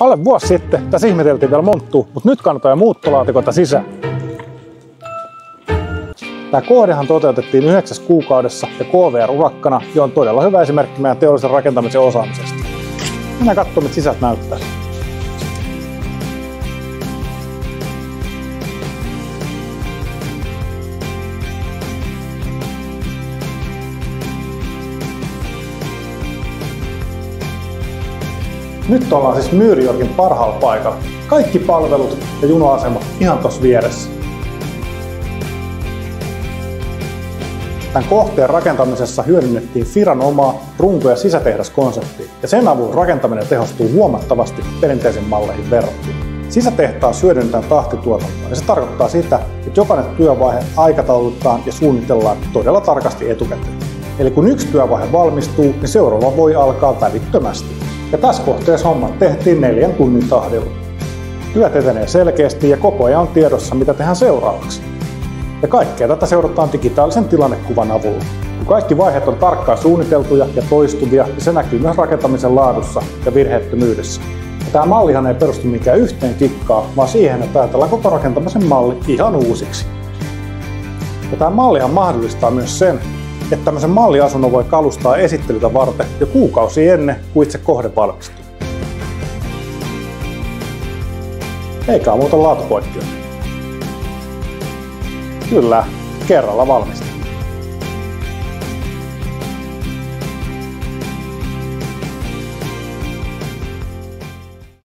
Alle vuosi sitten tässä ihmeteltiin vielä monttua, mutta nyt kannattaa jo muuttolaatikoita sisään. Tämä kohdehan toteutettiin 9 kuukaudessa ja KVR-urakkana, jo on todella hyvä esimerkki meidän teollisen rakentamisen osaamisesta. Mennään katsomaan, mitä sisältä näyttää. Nyt ollaan siis Myyrijokin parhaalla paikalla. Kaikki palvelut ja juna-asemat ihan tuossa vieressä. Tämän kohteen rakentamisessa hyödynnettiin Firan omaa runko- ja sisätehdaskonseptia, ja sen avulla rakentaminen tehostuu huomattavasti perinteisiin malleihin verrattuna. Sisätehtaassa hyödynnetään tahtituotantoa, ja se tarkoittaa sitä, että jokainen työvaihe aikataulutetaan ja suunnitellaan todella tarkasti etukäteen. Eli kun yksi työvaihe valmistuu, niin seuraava voi alkaa välittömästi. Ja tässä kohteessa hommat tehtiin 4 tunnin tahdilla. Työt etenee selkeästi ja koko ajan on tiedossa, mitä tehdään seuraavaksi. Ja kaikkea tätä seurataan digitaalisen tilannekuvan avulla. Kun kaikki vaiheet on tarkkaan suunniteltuja ja toistuvia, niin se näkyy myös rakentamisen laadussa ja virheettömyydessä. Ja tämä mallihan ei perustu mikään yhteen kikkaan, vaan siihen, että ajatellaan koko rakentamisen malli ihan uusiksi. Ja tämä mallihan mahdollistaa myös sen, että tämmöisen malliasunnon voi kalustaa esittelytä varten jo kuukausi ennen kuin itse kohde valmistuu. Eikä muuta laatupoikkeus. Kyllä, kerralla valmistuu.